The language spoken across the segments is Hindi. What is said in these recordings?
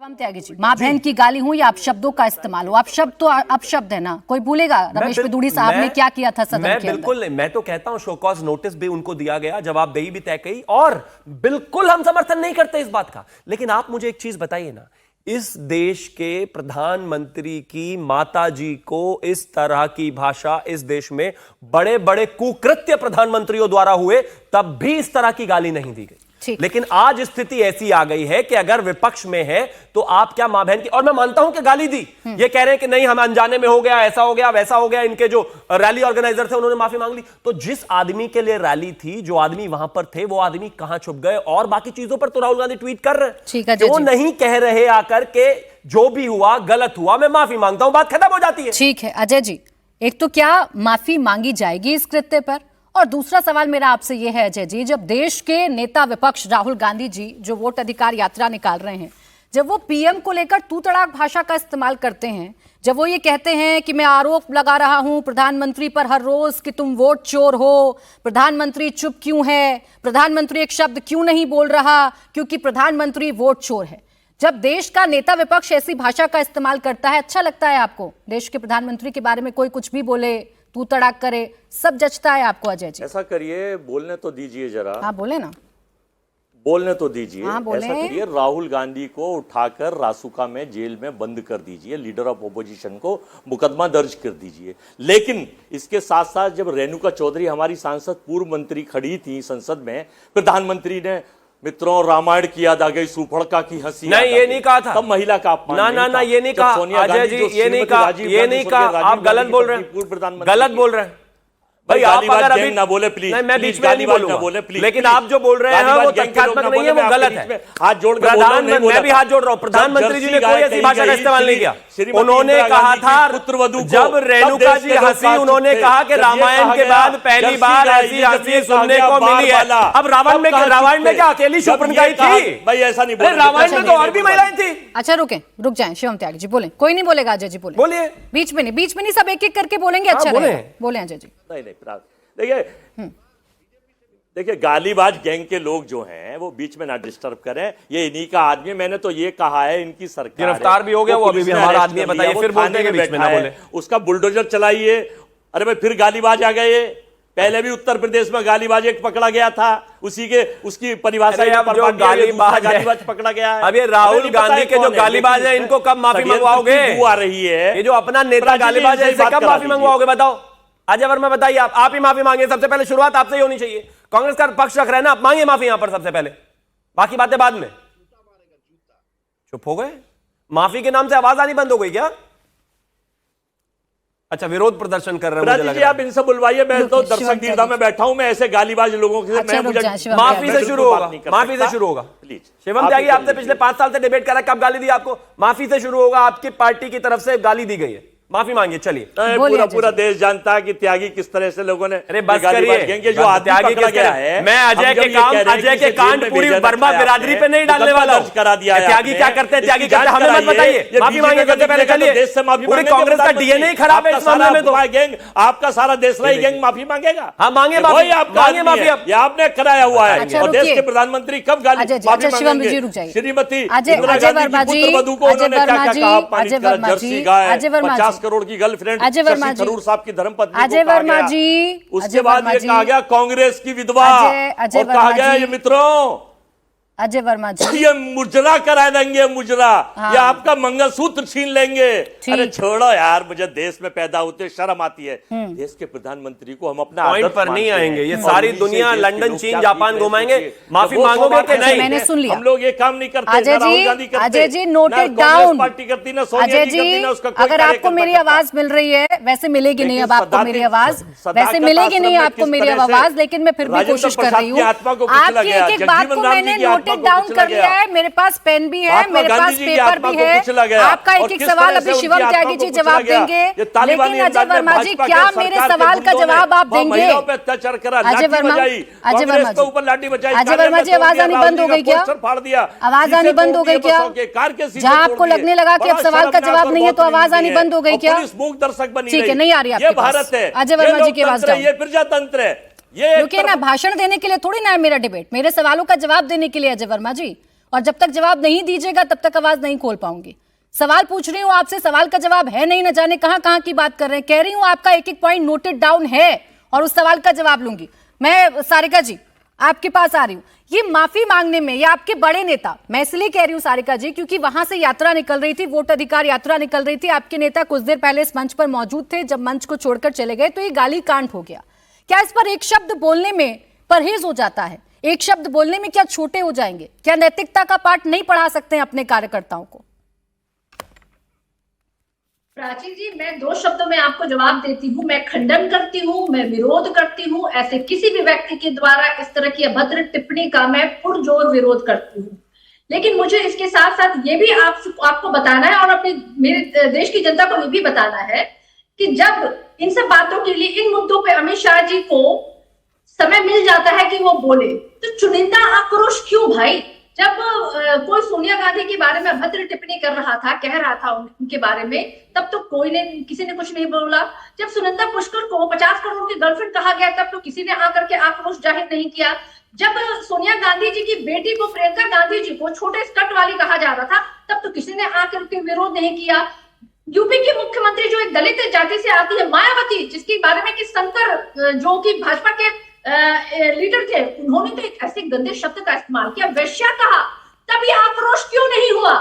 शिवम त्यागी जी, माँ बहन की गाली हो या अपशब्दों का इस्तेमाल हो, अपशब्द तो अपशब्द है ना, कोई भूलेगा रमेश पिदुड़ी साहब ने क्या किया था सदन के अंदर? बिल्कुल नहीं, मैं तो कहता हूं शो कॉज नोटिस भी उनको दिया गया, जवाबदेही भी तय की, और बिल्कुल हम समर्थन नहीं करते इस बात का। लेकिन आप मुझे एक चीज बताइए ना, इस देश के प्रधानमंत्री की माताजी को इस तरह की भाषा इस देश में बड़े बड़े कुकृत्य प्रधानमंत्रियों द्वारा हुए, तब भी इस तरह की गाली नहीं दी गई। लेकिन आज स्थिति ऐसी आ गई है कि अगर विपक्ष में है तो आप क्या मां बहन की, और मैं मानता हूं कि गाली दी, ये कह रहे हैं कि नहीं हम अनजाने में हो गया, ऐसा हो गया वैसा हो गया, इनके जो रैली ऑर्गेनाइजर थे उन्होंने माफी मांग ली। तो जिस आदमी के लिए रैली थी, जो आदमी वहां पर थे, वो आदमी कहां छुप गए? और बाकी चीजों पर तो राहुल गांधी ट्वीट कर रहे हैं, वो नहीं कह रहे आकर के जो भी हुआ गलत हुआ, मैं माफी मांगता हूं, बात खत्म हो जाती है। ठीक है अजय जी, एक तो क्या माफी मांगी जाएगी इस कृत्य पर, और दूसरा सवाल मेरा आपसे यह है अजय जी, जब देश के नेता विपक्ष राहुल गांधी जी जो वोट अधिकार यात्रा निकाल रहे हैं, जब वो पीएम को लेकर तू तड़ाक भाषा का इस्तेमाल करते हैं, जब वो ये कहते हैं कि मैं आरोप लगा रहा हूं प्रधानमंत्री पर हर रोज कि तुम वोट चोर हो, प्रधानमंत्री चुप क्यों है, प्रधानमंत्री एक शब्द क्यों नहीं बोल रहा क्योंकि प्रधानमंत्री वोट चोर है, जब देश का नेता विपक्ष ऐसी भाषा का इस्तेमाल करता है, अच्छा लगता है आपको? देश के प्रधानमंत्री के बारे में कोई कुछ भी बोले, तू तड़ाक करे, सब जचता है आपको अजय जी? ऐसा करिए, बोलने तो दीजिए जरा। हाँ बोले ना, बोलने तो दीजिए। हाँ, ऐसा करिए, राहुल गांधी को उठाकर रासुका में जेल में बंद कर दीजिए, लीडर ऑफ ओपोजिशन को मुकदमा दर्ज कर दीजिए। लेकिन इसके साथ साथ जब रेणुका चौधरी हमारी सांसद पूर्व मंत्री खड़ी थी संसद में, प्रधानमंत्री ने मित्रों रामायण की याद आ गई, सुफड़का की हंसी नहीं, ये नहीं कहा था, तब महिला का अपमान ना ये नहीं कहा अजय जी, ये नहीं कहा, आप गलत बोल रहे हैं, गलत बोल रहे हैं भाई। आप अगर अभी ना बोले प्लीज, नहीं मैं बीच में नहीं बोलूंगा, लेकिन आप जो बोल रहे हैं वो तथ्यात्मक नहीं है, वो गलत है। हाथ जोड़ कर मैं भी हाथ जोड़ रहा हूं, प्रधानमंत्री जी ने कोई ऐसी भाषा का इस्तेमाल नहीं किया। उन्होंने कहा था जब रेणुका जी हंसी, उन्होंने कहा कि रामायण के बाद पहली बार ऐसी हंसी सुनने को मिली है। अब रावण में क्या अकेली शूर्पणखा थी भाई? ऐसा नहीं, रामायण में तो और भी महिलाएं थी। अच्छा रुक जाएं शिवम त्यागी जी, बोलें। कोई नहीं बोलेगा अजय जी, बोलिए। बीच में नहीं, सब एक एक करके बोलेंगे, अच्छा रहेगा। बोले अजय जी। नहीं, देखिए गालीबाज गैंग के लोग जो हैं वो बीच में ना डिस्टर्ब करें, ये इन्हीं का आदमी। मैंने तो ये कहा है इनकी सरकार गिरफ्तार भी हो गया, वो अभी भी हमारा आदमी है, बताइए फिर बोलते हैं बीच में ना बोले, उसका बुलडोजर चलाइए। अरे भाई फिर गालीबाज आ गए, पहले भी उत्तर प्रदेश में गालीबाज एक पकड़ा गया था, उसकी परिभाषा गालीबाज पकड़ा गया है। अब ये राहुल गांधी के जो गालीबाज है, इनको कब माफी मंगवाओगे? आ रही है ये जो अपना नेता गालीबाज है, इसे कब माफी मंगवाओगे बताओ? अजय वर्मा बताइए, आप ही माफी मांगे, सबसे पहले शुरुआत आपसे ही होनी चाहिए। कांग्रेस का पक्ष रख रहे हैं ना, आप मांगे माफी यहां पर सबसे पहले, बाकी बातें बाद में। चुप हो गए, माफी के नाम से आवाज आनी बंद हो गई क्या? अच्छा, विरोध प्रदर्शन कर रहे हैं, मुझे लग रहा है। आप इनसे बुलवाइए, मैं तो दर्शक दीर्घा में बैठा हूं, मैं ऐसे गालीबाज लोगों से माफी से शुरू होगा, माफी से शुरू होगा। प्लीज शिवम त्यागी, आपसे पिछले 5 साल से डिबेट कर रहा है, कब गाली दी आपको? माफी से शुरू होगा, आपकी पार्टी की तरफ से गाली दी गई है, माफी मांगिए। चलिए, पूरा देश जानता है कि त्यागी किस तरह से लोगों ने, अरे बस करिए, जो त्यागी किस तरह है। मैं अजय के कांड पूरी वर्मा बिरादरी पे नहीं डालने वाला हूं। करा दिया त्यागी क्या करते हैं, त्यागी करते हमें मत बताइए, माफी मांगे सबसे पहले। चलिए, पूरी कांग्रेस का डीएनए खराब है इस मामले में, तो गैंग आपका सारा देशराही गैंग माफी मांगेगा। हाँ मांगे माफी, मांगे माफी, आपने कराया हुआ है। और देश के प्रधानमंत्री कब माफी मांगेंगे? श्रीमती अजय वर्मा जी, अजय वर्मा 50 करोड़ की गर्लफ्रेंड अजय वर्मा जी, करोड़ साहब की धर्मपत्नी, अजय वर्मा जी, उसके बाद ये कहा गया कांग्रेस की विधवा, और कहा गया ये मित्रों अजय वर्मा जी ये मुजरा करा देंगे, मुजरा। हाँ। ये आपका मंगलसूत्र छीन लेंगे। अरे छोड़ो यार, मुझे देश में पैदा होते शर्म आती है। देश के प्रधानमंत्री को हम अपना पॉइंट पर नहीं आएंगे, ये सारी दुनिया लंदन चीन जापान घुमाएंगे, माफी मांगोगे कि नहीं? मैंने सुन लिया, हम लोग ये काम नहीं करते। Ajay ji noted down. Party करती ना अजय जी, अगर आपको मेरी आवाज मिल रही है, वैसे मिलेगी नहीं अब आपको मेरी आवाज, वैसे मिलेगी नहीं आपको मेरी आवाज, लेकिन मैं फिर भी कोशिश कर रही हूँ। आपकी एक एक बात को मैंने नोटेड डाउन कर लिया है, मेरे पास पेन भी है, मेरे पास पेपर भी है। आपका एक एक सवाल अभी शिवम त्यागी जी जवाब देंगे, लेकिन अजय वर्मा जी क्या मेरे सवाल का जवाब आप देंगे? अजय वर्मा जी, आवाज आनी बंद हो गई क्या? आवाज आनी बंद हो गई क्या? जहां आपको लगने लगा कि अब सवाल का जवाब नहीं है तो आवाज आनी बंद हो गई क्या? ठीक है, नहीं आ रही आपके पास। अजय वर्मा जी की आवाज ये प्रजातंत्र है। रुकिए ना, भाषण देने के लिए थोड़ी ना है मेरा डिबेट, मेरे सवालों का जवाब देने के लिए अजय वर्मा जी। और जब तक जवाब नहीं दीजिएगा तब तक आवाज नहीं खोल पाऊंगी। सवाल पूछ रही हूं आपसे, सवाल का जवाब है नहीं, न जाने कहां कहां की बात कर रहे हैं। कह रही हूं आपका एक एक पॉइंट नोटेड डाउन है और उस सवाल का जवाब लूंगी। मैं सारिका जी आपके पास आ रही हूं। ये माफी मांगने में या आपके बड़े नेता, मैं इसलिए कह रही हूं सारिका जी क्योंकि वहां से यात्रा निकल रही थी, वोट अधिकार यात्रा निकल रही थी, आपके नेता कुछ देर पहले इस मंच पर मौजूद थे, जब मंच को छोड़कर चले गए तो ये गाली कांड हो गया। क्या इस पर एक शब्द बोलने में परहेज हो जाता है? एक शब्द बोलने में क्या छोटे हो जाएंगे? क्या नैतिकता का पाठ नहीं पढ़ा सकते हैं अपने कार्यकर्ताओं को? प्राची जी, मैं 2 शब्दों में आपको जवाब देती हूँ। मैं खंडन करती हूँ, मैं विरोध करती हूँ। ऐसे किसी भी व्यक्ति के द्वारा इस तरह की अभद्र टिप्पणी का मैं पुरजोर विरोध करती हूँ। लेकिन मुझे इसके साथ साथ ये भी आपको बताना है और अपने मेरे देश की जनता को ये भी बताना है कि जब इन सब बातों के लिए, इन मुद्दों पे अमित शाह जी को समय मिल जाता है कि वो बोले, तो चुनिंदा आक्रोश क्यों भाई? जब कोई सोनिया गांधी के बारे में अभद्र टिप्पणी कर रहा था, कह रहा था उनके बारे में, तब तो किसी ने कुछ नहीं बोला। जब सुनंदा पुष्कर को 50 करोड़ की गर्लफ्रेंड कहा गया, तब तो किसी ने आकर के आक्रोश जाहिर नहीं किया। जब सोनिया गांधी जी की बेटी को, प्रियंका गांधी जी को छोटे स्कर्ट वाली कहा जा रहा था, तब तो किसी ने आकर के विरोध नहीं किया। यूपी की मुख्यमंत्री जो एक दलित जाति से आती है, मायावती, जिसके बारे में कि शंकर जो कि भाजपा के लीडर थे, उन्होंने तो एक ऐसे गंदे शब्द का इस्तेमाल किया, वैश्या कहा, तब ये आक्रोश क्यों नहीं हुआ?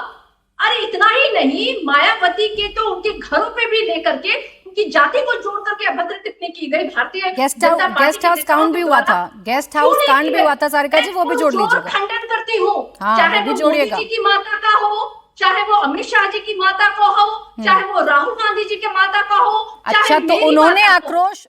अरे इतना ही नहीं, मायावती के तो उनके घरों पे भी लेकर के उनकी जाति को जोड़ करके अभद्र टिप्पणी की गई। भारतीय गेस्ट हाउस कांड भी हुआ था, गेस्ट हाउस कांड भी हुआ था सारिका जी, वो भी जोड़ लीजिएगा। खंडन करती हूँ, हाँ, चाहे वो भी वो जोड़िएगा। मोदी जी की माता का हो, चाहे वो अमित शाह जी की माता का हो, चाहे वो राहुल गांधी जी के माता का हो। अच्छा, तो उन्होंने आक्रोश